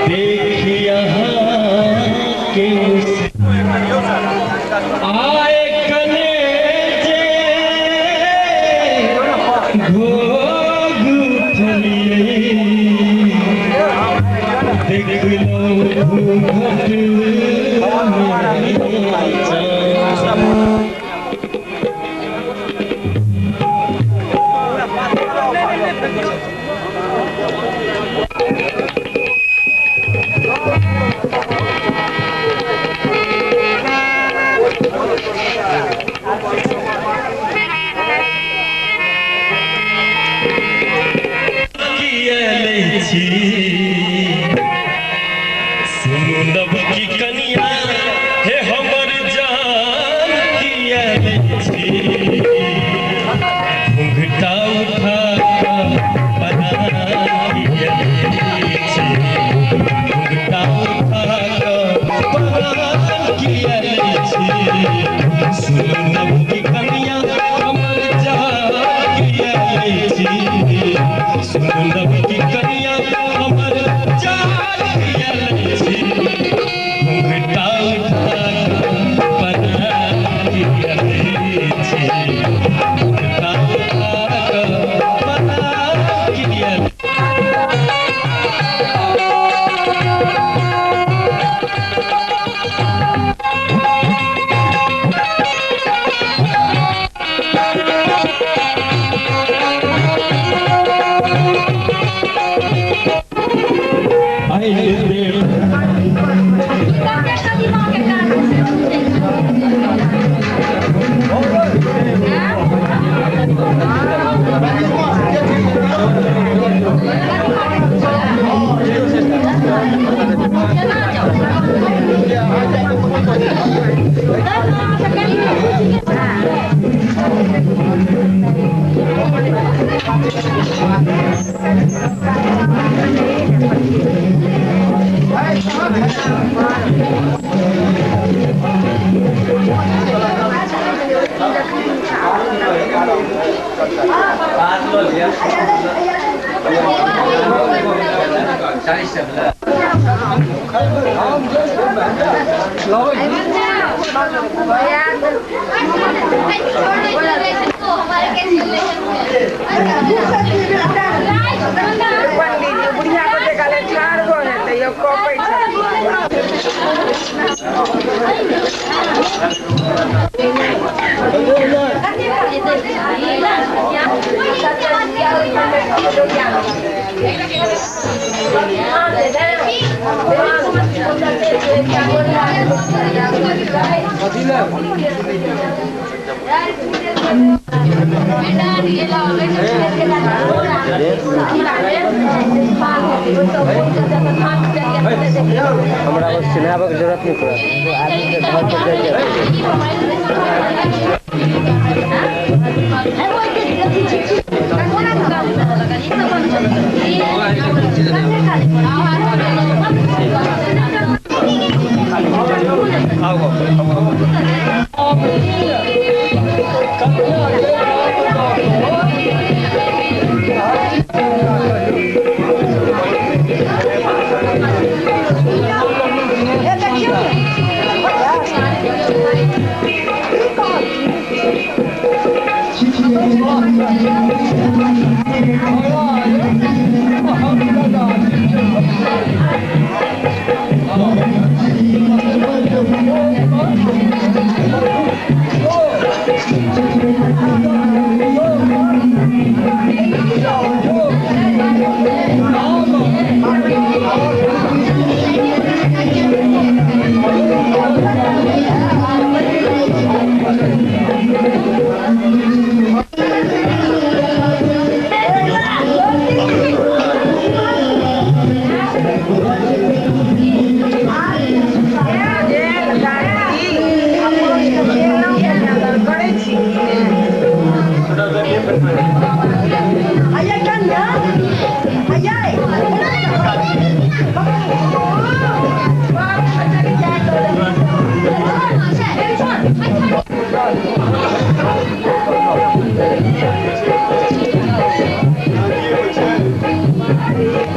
देखिया के आए कलेजे घोग उठलिए देख लो घूंघट सुनब की कनिया हे हमर जान किया घुंघटा उठा घुंघटा उठा किया सुनब की कनिया हमर जान किया सुनब की कनिया हमर जान हमरा सिनाबक जरूरत नहीं पड़ा आदमी के घर पर Thank you.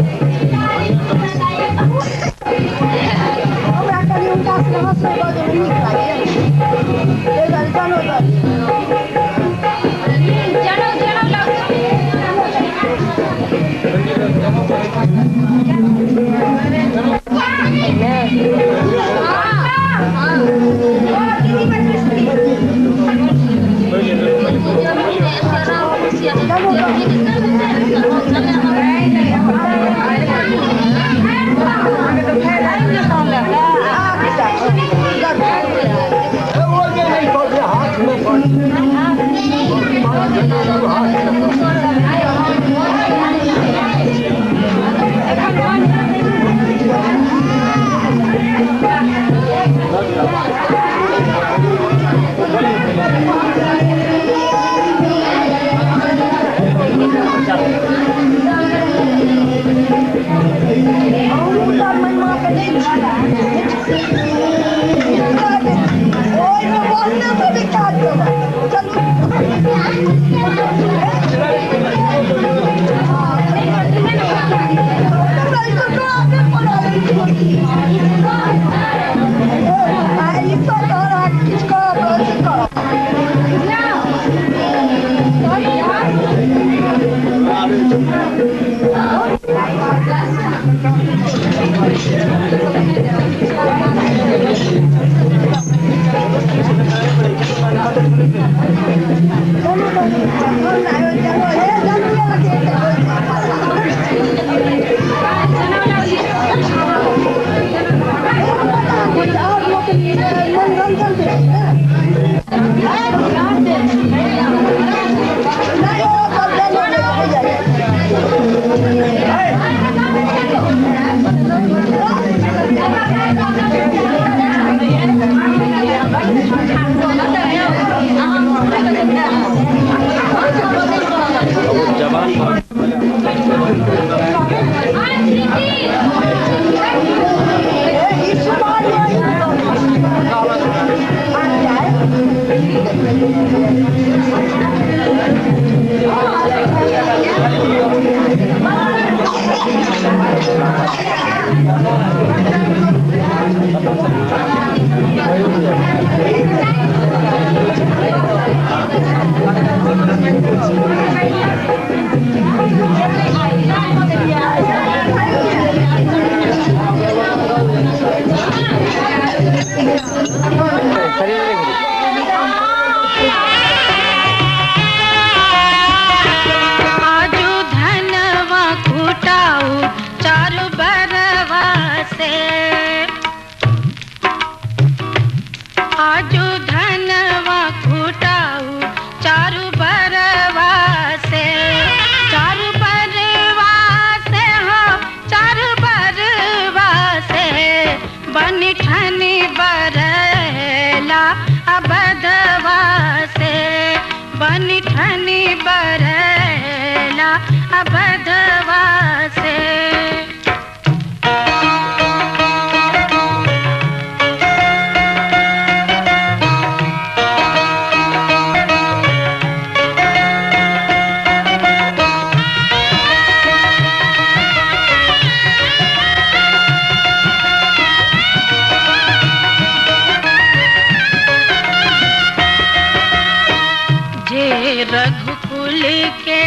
रघुकुल के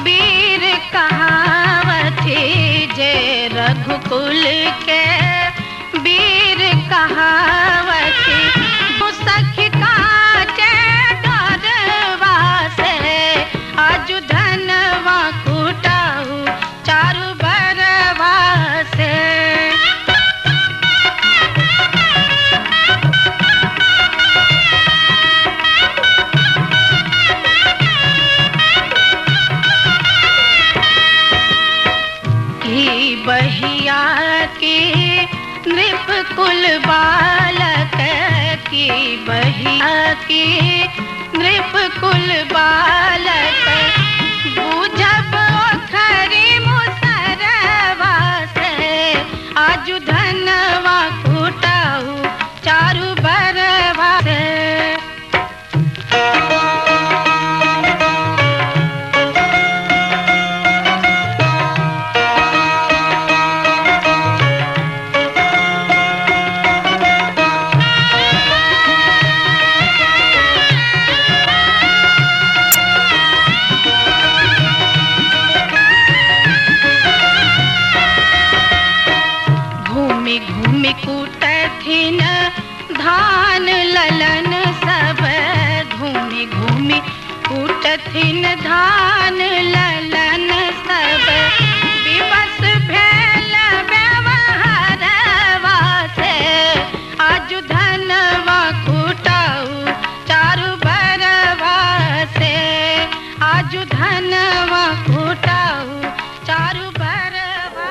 वीर कहावती, जय रघुकुल के वीर कहावती, सखी काटे डरवा से आज धनवा कुटाऊ चारु बरवा से। बहिया की नृप कुल बालक की, बहिया की नृप कुल बालक, बूझब खरी मुसरवा से आज धनवा कुटाऊ चारु बरवा से। घूमि कूटथिन धान ललन सब, घूमि घूमि कूटथिन धान ललन सब, विवश भेल व्यवहारवा से आज धनवा कुटाऊ चारु बरवा से आज धनवा कुटाऊ चारु बरवा।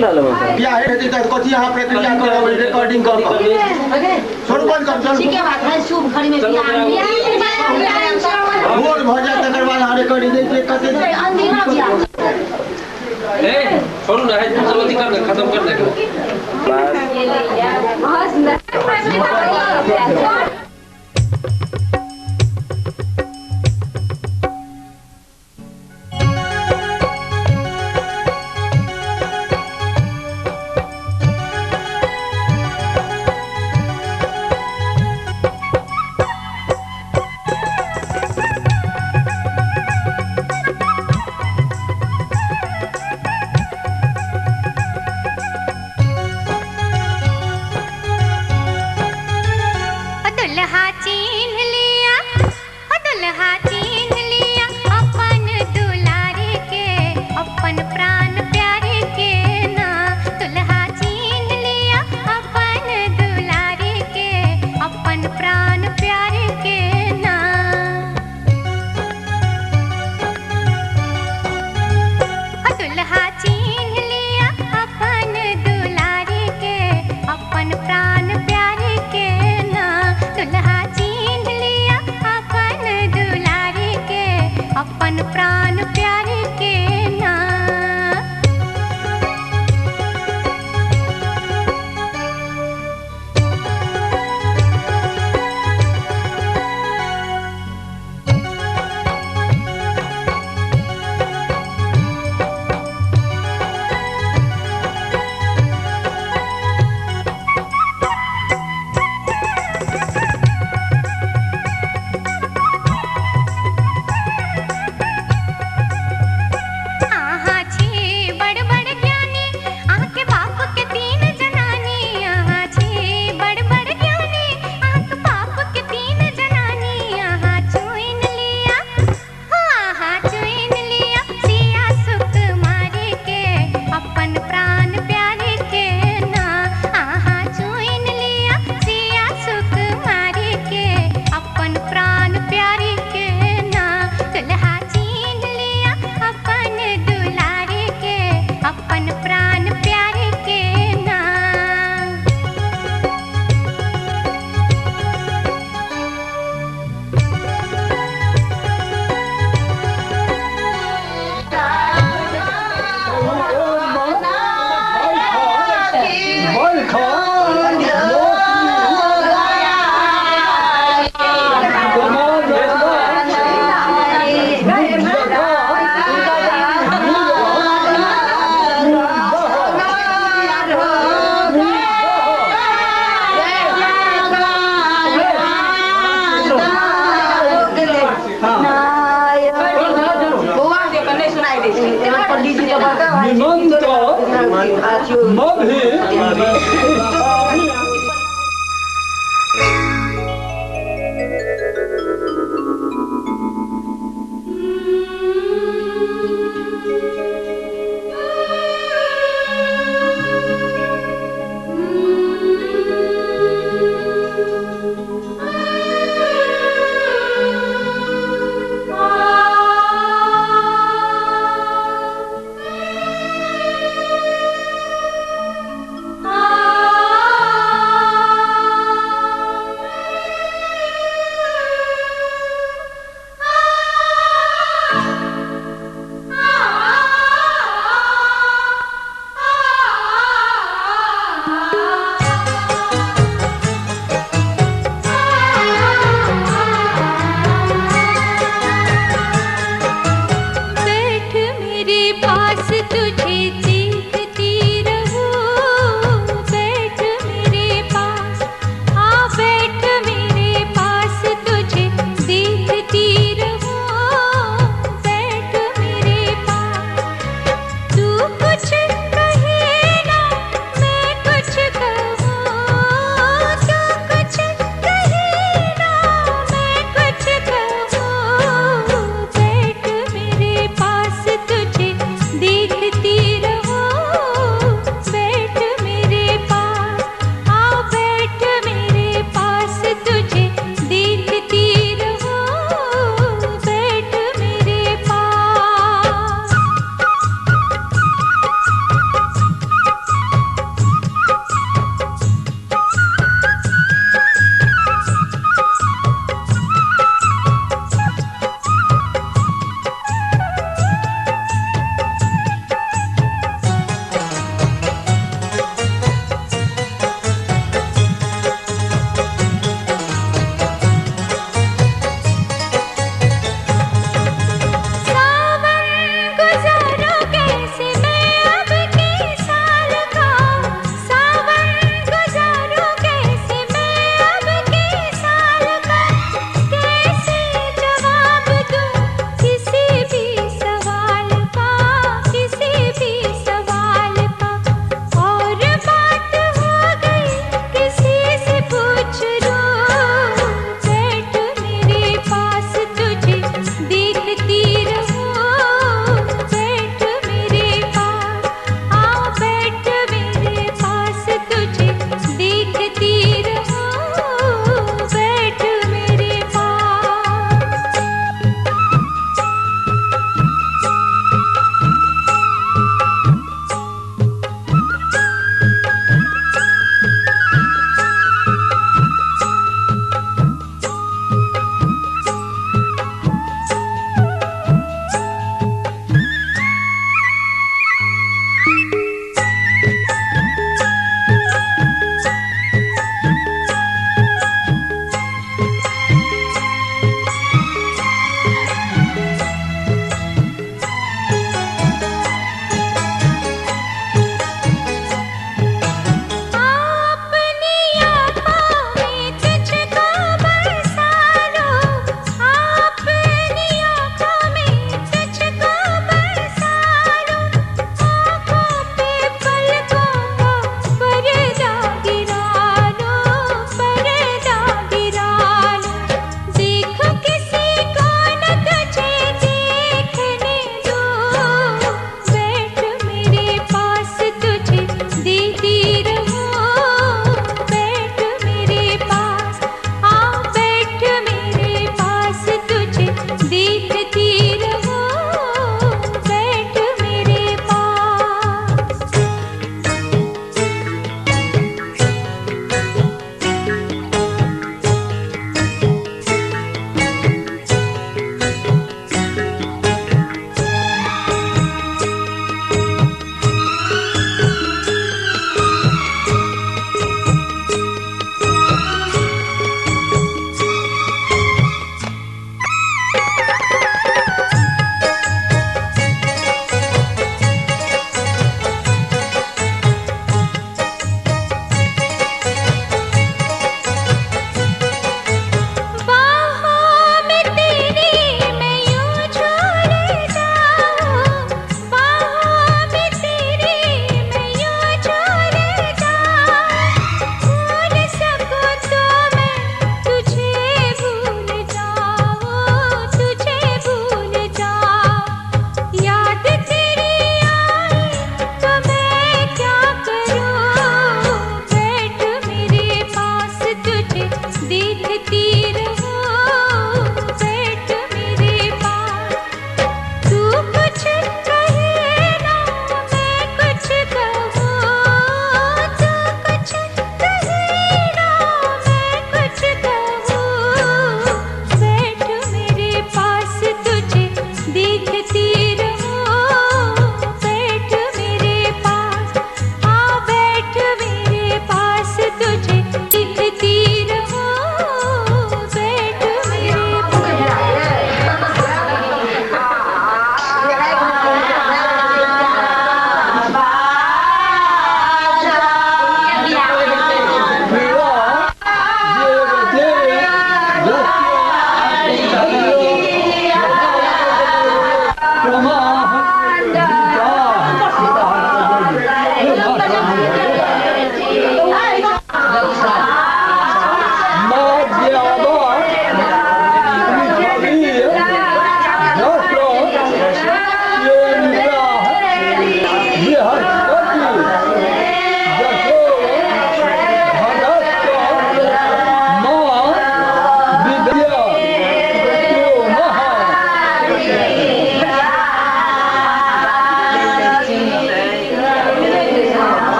चल रहा है क्या है तो कथी यहाँ प्रक्रिया करो रिकॉर्डिंग कर छोड़ बंद कर चल ठीक है बात है शुभ घड़ी में भोर भजा तकर बाद हां रिकॉर्डिंग दे कते अंधेरा भी आ ए छोड़ ना है जल्दी कर दे खत्म कर दे बस Ah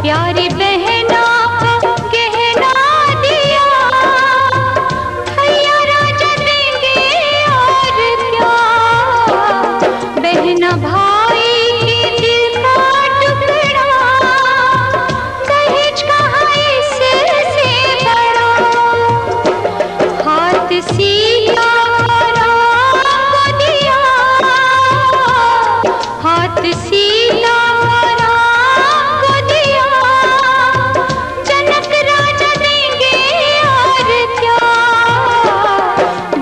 प्यारी बहना को गहना दिया, भैया राजा देंगे और क्या। बहना भाई के दिल का टुकड़ा, दहेज कहाँ इससे बड़ा। हाथ सीधा राम को दिया, हाथ सीधा राम को दिया, जनक राजा देंगे और क्या।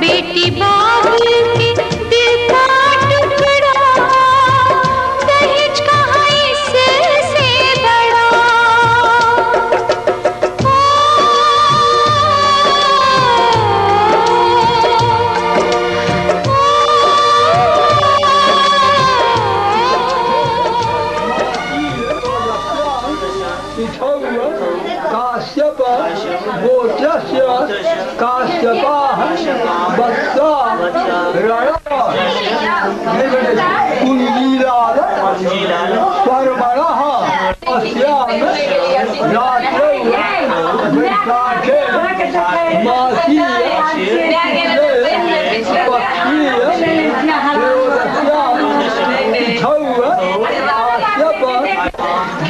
बेटी बाबुल के दिल का टुकड़ा, दहेज कहाँ इससे बड़ा। काश्यप गोत्रस्य काश्यपाः वत्सा कुञ्जीलाल परमणः अस्याम रात्रौ वृक्षाखे मासीय पक्षीय काश्यप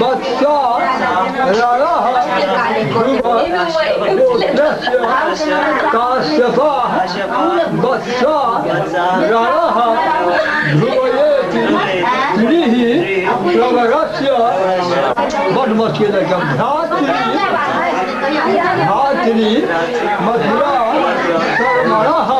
वत्सा रणः गोत्रस्य काश्यपाः वत्सा रणः ध्रुवयेति त्रिः प्रवरस्य वटमस्य धात्री मधुरा शर्मणः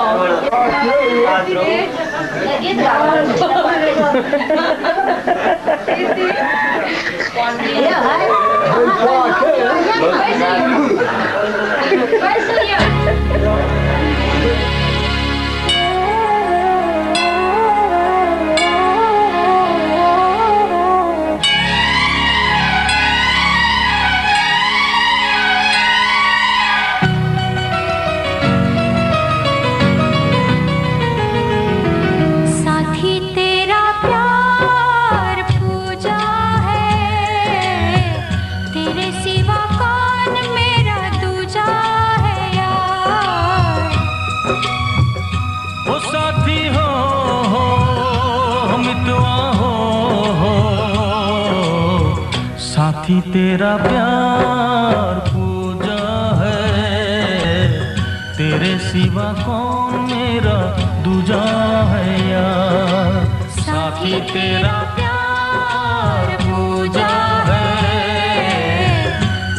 साथी तेरा प्यार पूजा है, तेरे सिवा कौन मेरा दूजा है यार। ओ साथी हो मितवा हो, साथी तेरा प्यार पूजा है, तेरे सिवा कौन मेरा दूजा है यार। साथी तेरा प्यार पूजा है,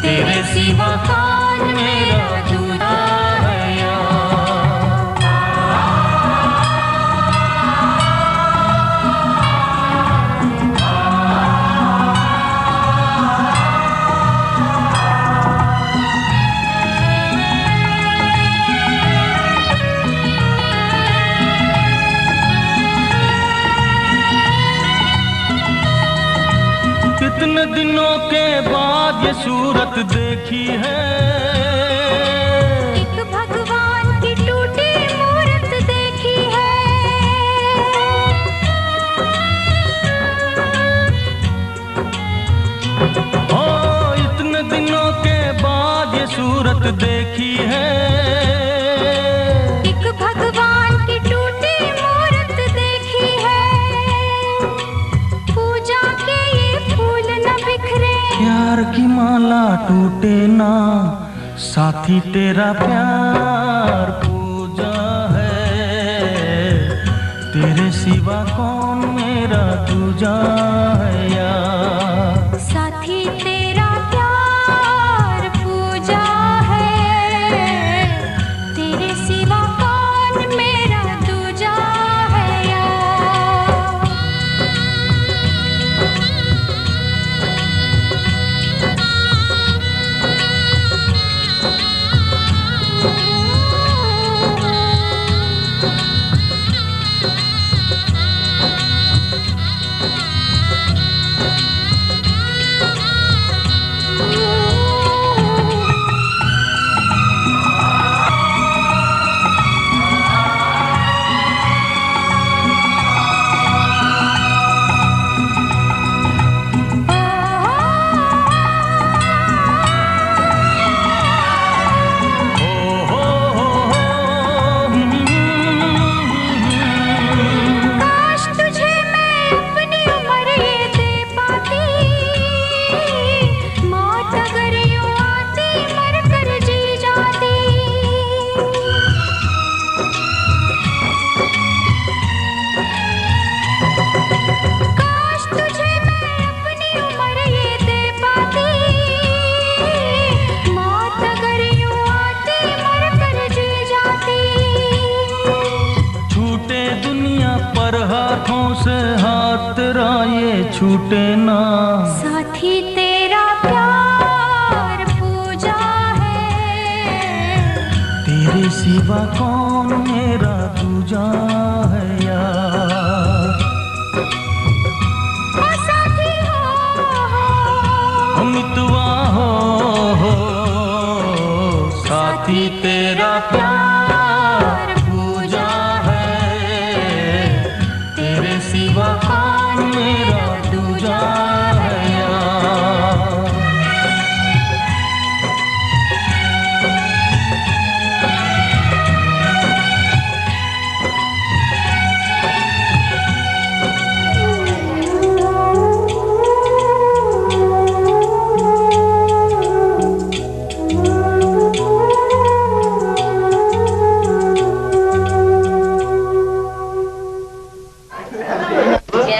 तेरे सिवा कौन मेरा दूजा है यार। कितने दिनों के बाद ये सूरत देखी है, एक भगवान की टूटी मूरत देखी है। ओ इतने दिनों के बाद ये सूरत देखी है, एक भगवान की टूटी मूरत देखी है। पूजा के ये फूल न बिखरे, प्यार की माला टूटे ना। साथी तेरा प्यार पूजा है, तेरे सिवा कौन मेरा दूजा है यार। साथी तेरा प्यार पूजा है, तेरे सिवा कौन मेरा दूजा है यार। छूटे ना। साथी तेरा प्यार पूजा है, तेरे सिवा कौन मेरा दूजा है यार। ओ साथी हो मितवा हो साथी तेरा प्यार पूजा है, तेरे सिवा कौन मेरा दूजा है यार।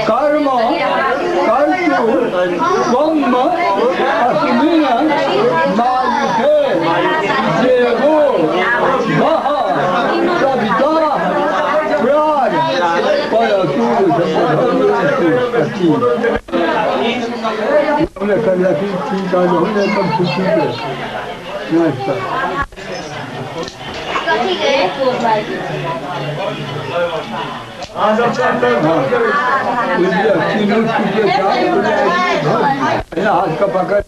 Karma, Kartu, Brahma, Asmina, Malike, Jego, Maha, Savita, Prad, Payatu, हमने कल ठीक आज हमने कब छुट्टी पे नाश्ता हाथ का पकड़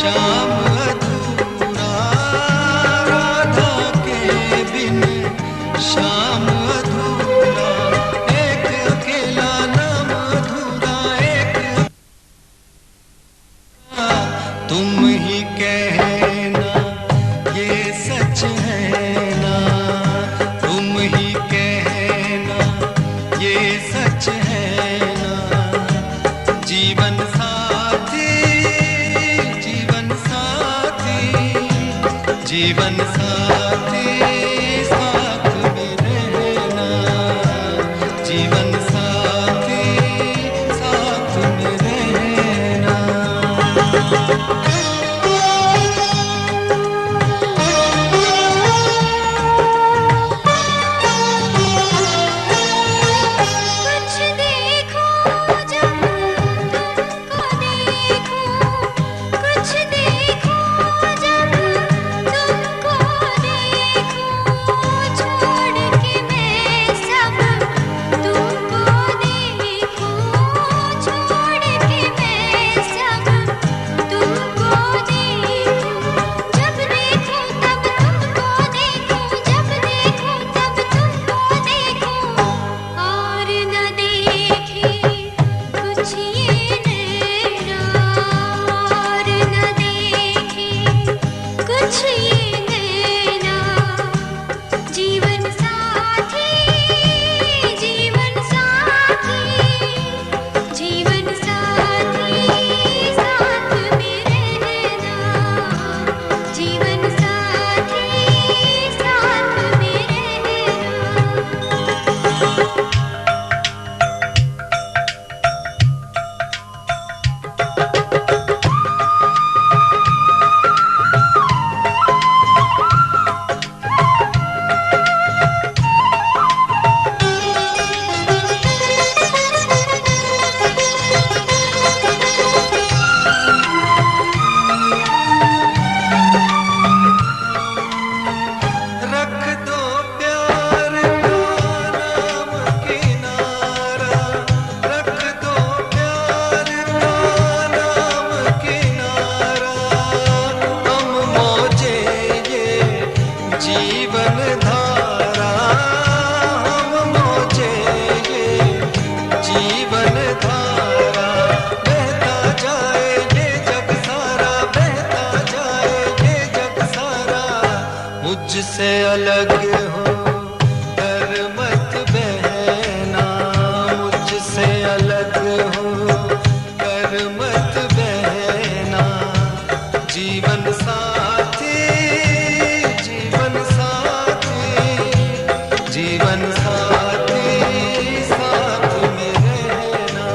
श्याम अधूरा राधा के बिन श्याम अधूरा एक अकेला नाम अधूरा एक तुम ही कहना ये सच है ना तुम ही कहना ये सच है ना जीवन साथी जीवन साथी जीवन साथी साथ में रहना जीवन साथी साथ में रहना कुछ देखो जब तुमको देखो कुछ देखो जब तुमको देखो छोड़ के मैं सब तुमको देखो छोड़ के मैं सब तुमको देखो जब देखो तब तुमको देखो जब देखो तब तुमको देखो और न देखे कुछ ये नैना और न देखे कुछ ये नैना जीवन साथी जीवन साथी जीवन साथी साथ में रहना जीवन साथी साथ में रहना रख दो प्यार का नाम किनारा रख दो प्यार का नाम किनारा हम मौजे ये जीवन धारा हम मौजे ये जीवन धारा बहता जाए ये जग सारा बहता जाए ये जग सारा मुझसे अलग हो कर मत बहना मुझसे अलग हो कर मत बहना जीवन साथी जीवन साथी जीवन साथी साथ में रहना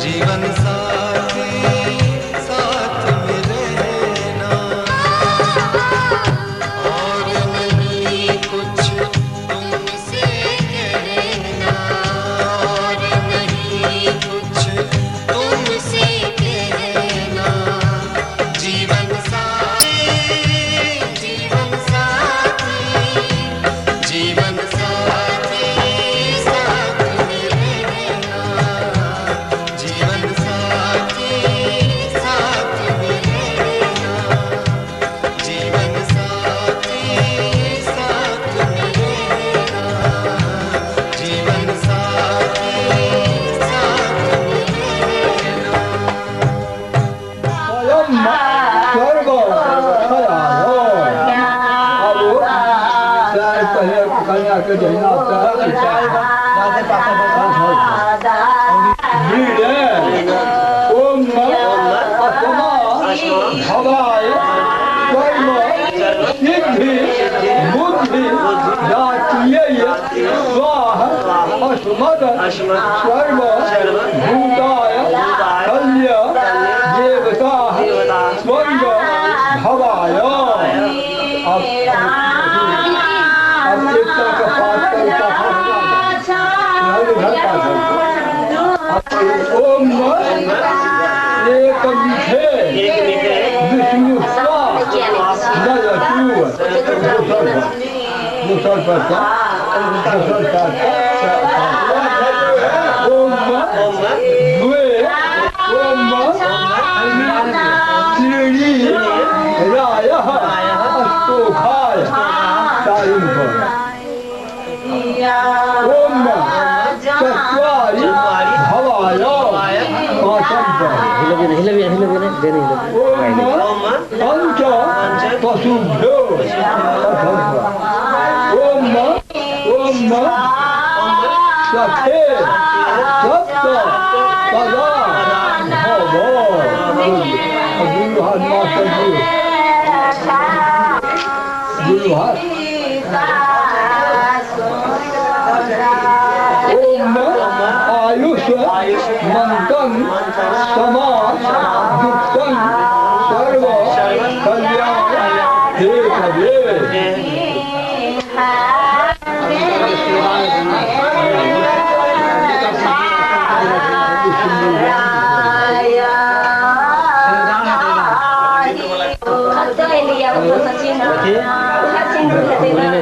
जीवन साथी साथ में रहना और नहीं कुछ तुमसे कहना और नहीं कुछ तुमसे कहना जीवन साथी जीवन साथी जीवन साथी साथ में रहना जीवन साथी साथ में रहना जीवन साथी साथ में रहना जीवन साथी साथ में रहना स्वर्ग पहले कन्या के जहिना ओम भवाय कर्म सिद्धि बुद्धि दातुय्य स्वाहा अस्मद सर्व भूताय कल्य देवता स्वर्ग भवाय अब एक तरह का पाठ करता ओम एक मिठे विष्णु ओम हिलबी नहीं देनी ओम पंच पशुभ्यो ओम सखे सप्त पदा ओम आयुष मंतं समास युक्तं सर्व कल्याण हे कवे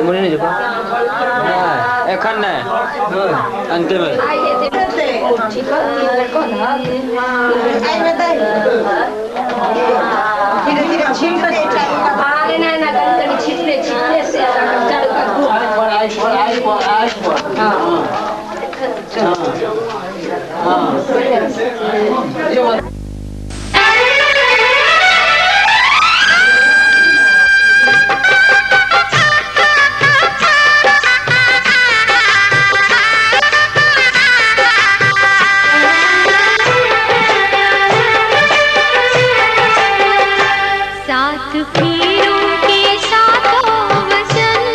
मुने नहीं जुका एखन नहीं अंतिम साथ फेरों के साथों वचन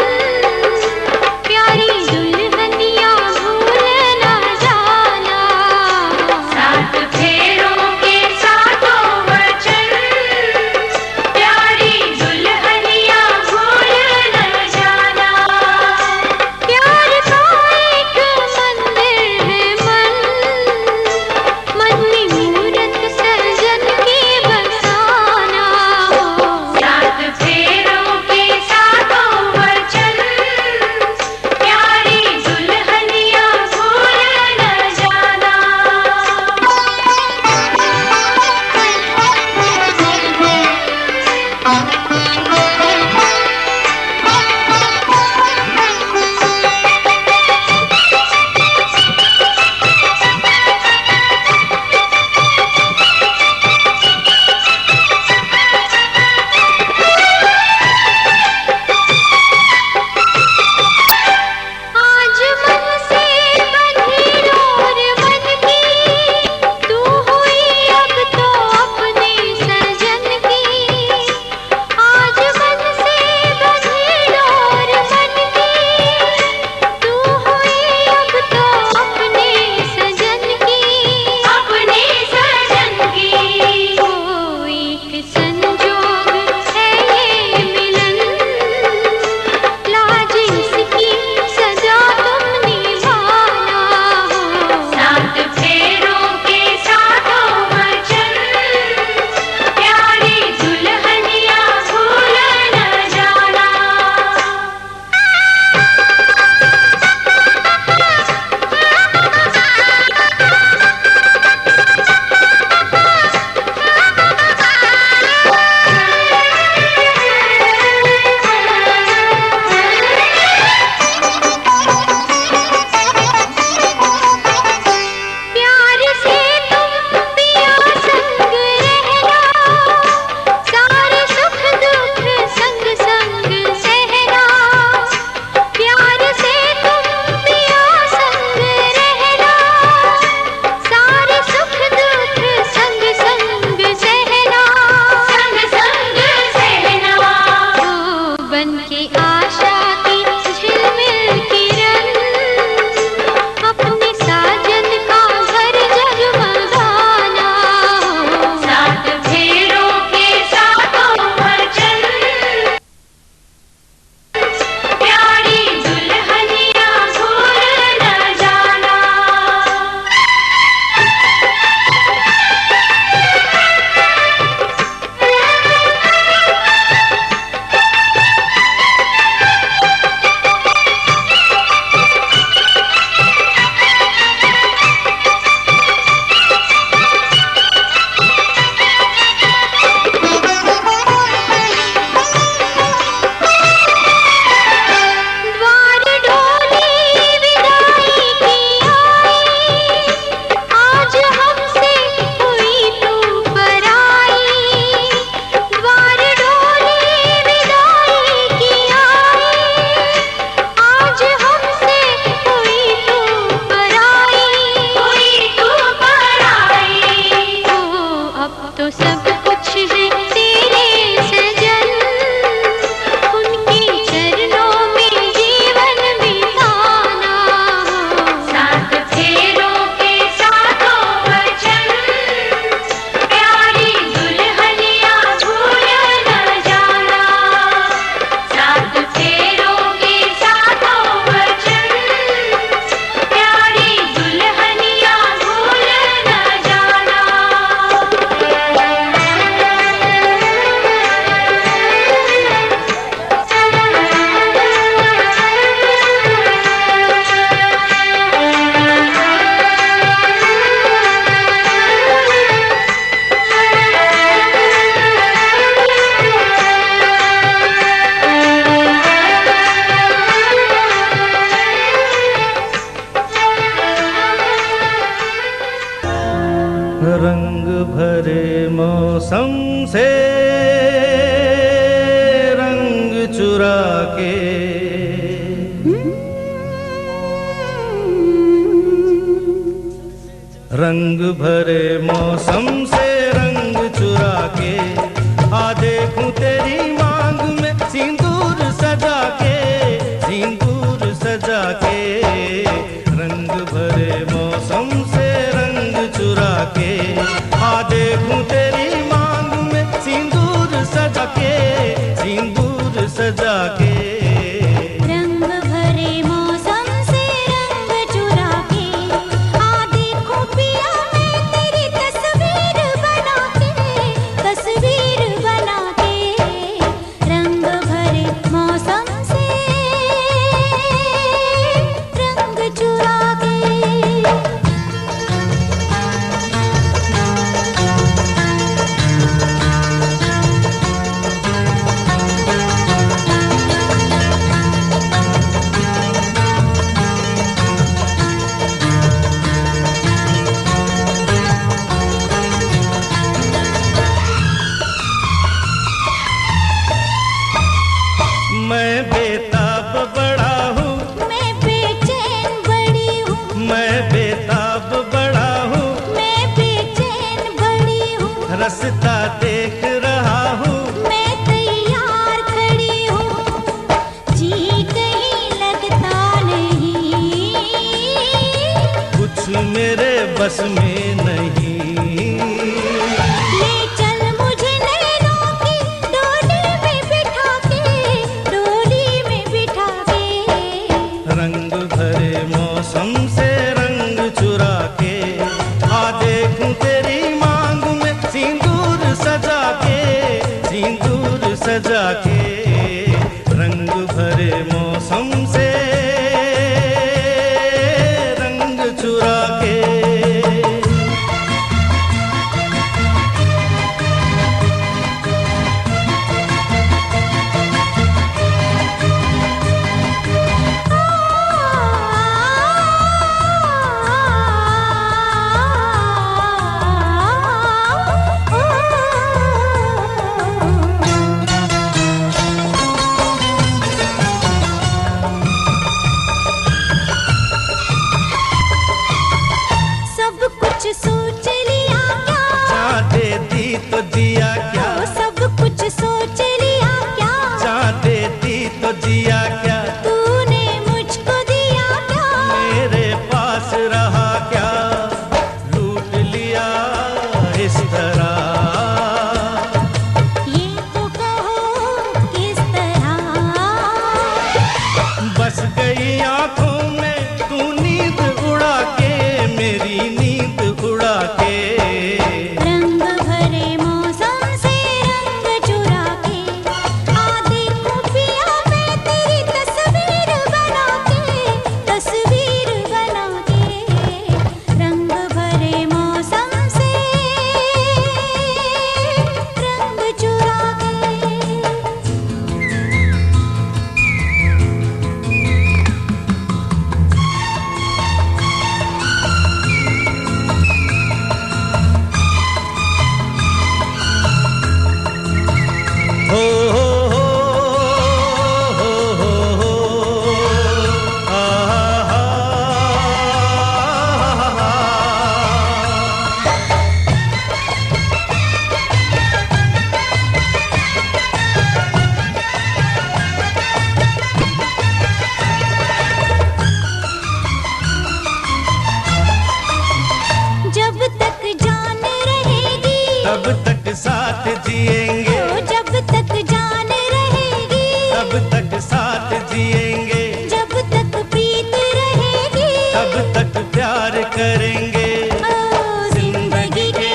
प्यारी दुल्हनिया भूल न जाना। साथ फेरों के साथों वचन प्यारी दुल्हनिया भूल न जाना। प्यार का एक मंदिर है मन में मूरत सजन के बसाना। साथ भरे मौसम से रंग चुरा के, रंग भरे मौसम से रंग चुरा के, आ देखूं तेरी मांग में सिंदूर सजा के, सिंदूर सजा के। रंग भरे मौसम से रंग चुरा के, आ देखूं तेरी मांग में सिंदूर सजा के, सिंदूर सजा के। रंग भरे मौसम से रंग चुरा के, आ देखो पिया मैं तेरी तस्वीर बना के, तस्वीर बना के। रंग भरे मौसम से रंग चुरा के। मैं बेताब बड़ा हूँ, मैं बेचैन बड़ी हूँ, मैं बेताब बड़ा हूँ, मैं बेचैन बड़ी हूँ। रास्ता देख रहा हूँ, मैं तैयार खड़ी हूँ, जी कहीं लगता नहीं, कुछ मेरे बस में नहीं। ले चल मुझे नैनों की डोली में बिठा के, डोली में बिठा के। रंग भरे मौसम से रंग चुरा के, आ देखूं तेरी मांग में सिंदूर सजा के, सिंदूर सजा के। रंग भरे मौसम से रंग चुरा के। सब कुछ सोच लिया क्या, चाह देती तो दिया क्या, ओ सब कुछ सोच लिया क्या, चाह देती तो जिया क्या, तूने मुझको दिया क्या, मेरे पास रहा क्या, लूट लिया इस तरह। ये तो कहो किस तरह। बस गई आंखों में तू नींद उड़ा के, मेरी नींद उड़ा के। रंग भरे मौसम से रंग चुरा के, आ देखो पिया मैं तेरी तस्वीर बना के, तस्वीर बना के। रंग भरे मौसम से रंग चुरा के। हो हो हो हो हो हो, आ हा हा। जब तक जान रहेगी, तब तक साथ जिएंगे, ओ जब तक जान रहेगी, तब तक साथ जिएंगे, जब तक प्रीत रहेगी, तब तक प्यार करेंगे। ओ जिंदगी के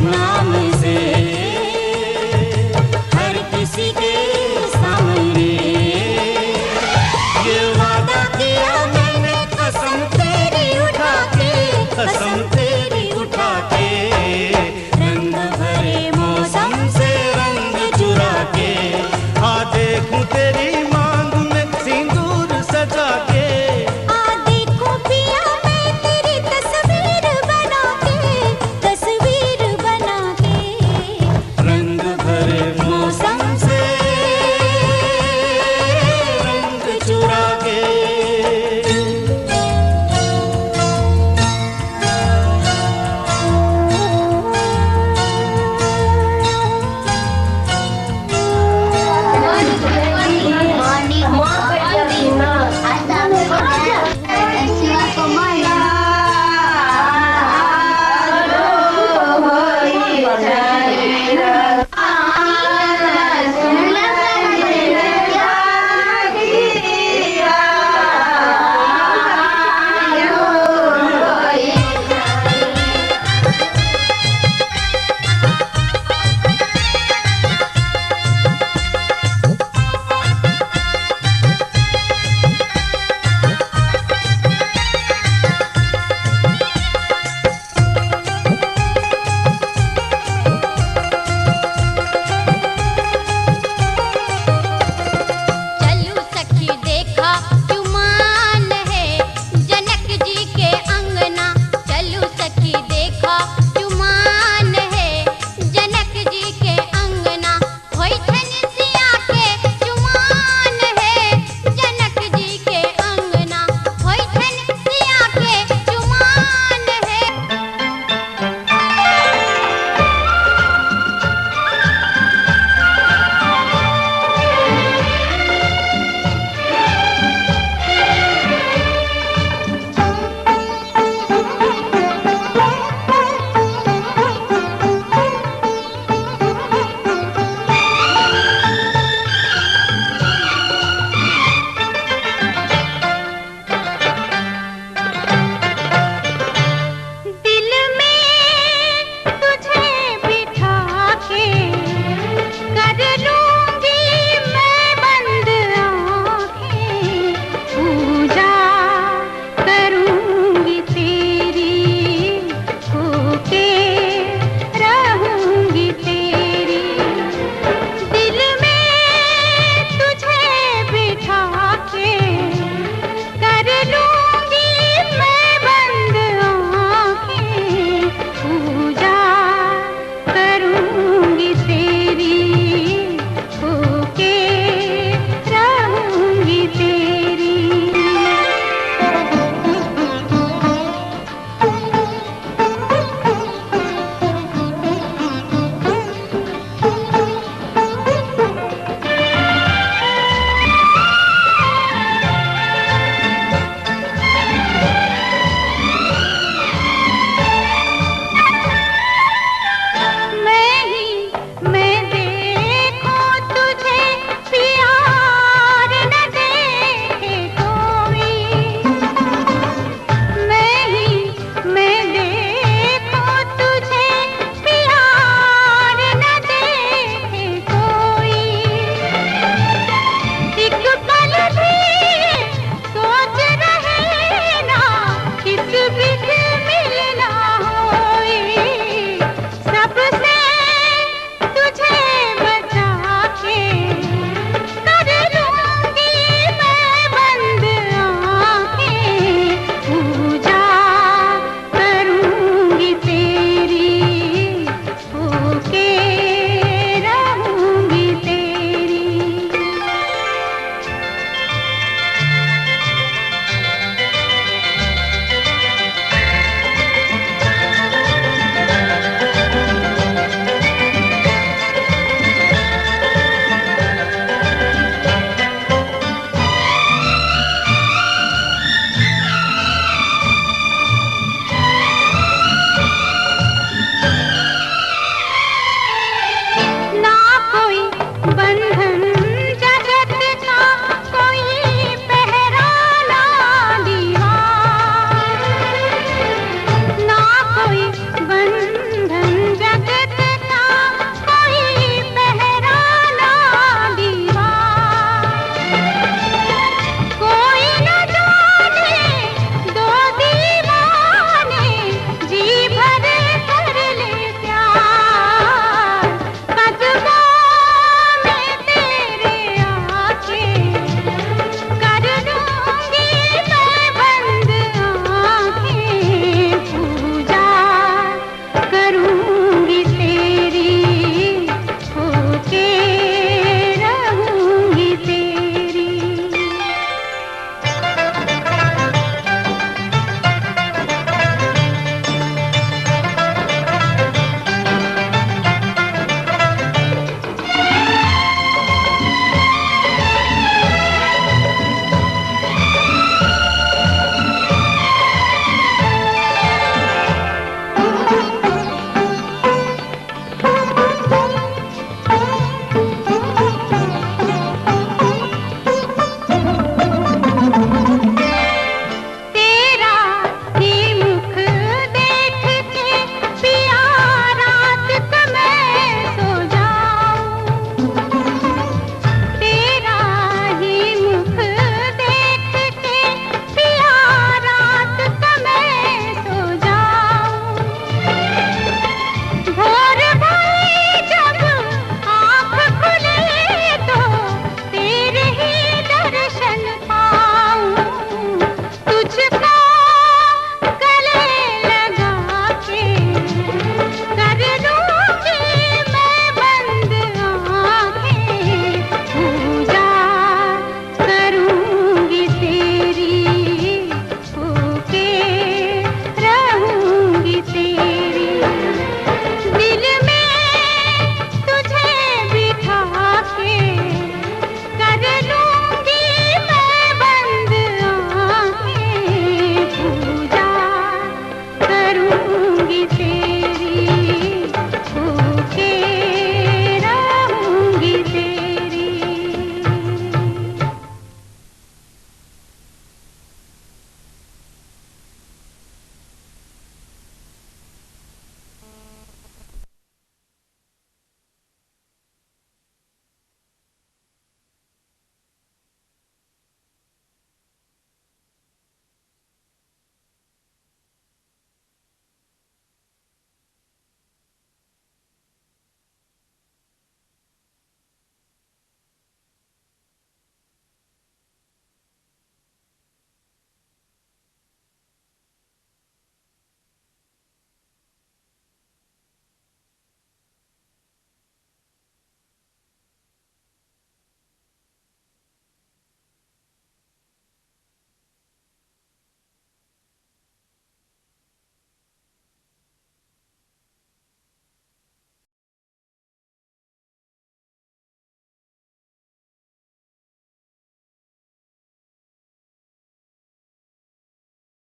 नाम से हर किसी के सामने ये वादा किया मैंने कसम तेरी उठा के, कसम तेरी उठा के। रंग भरे मौसम से रंग चुरा के, आ देखूं तेरी मांग में सिंदूर सजा के। आ देखो पिया मैं तेरी तस्वीर मेरा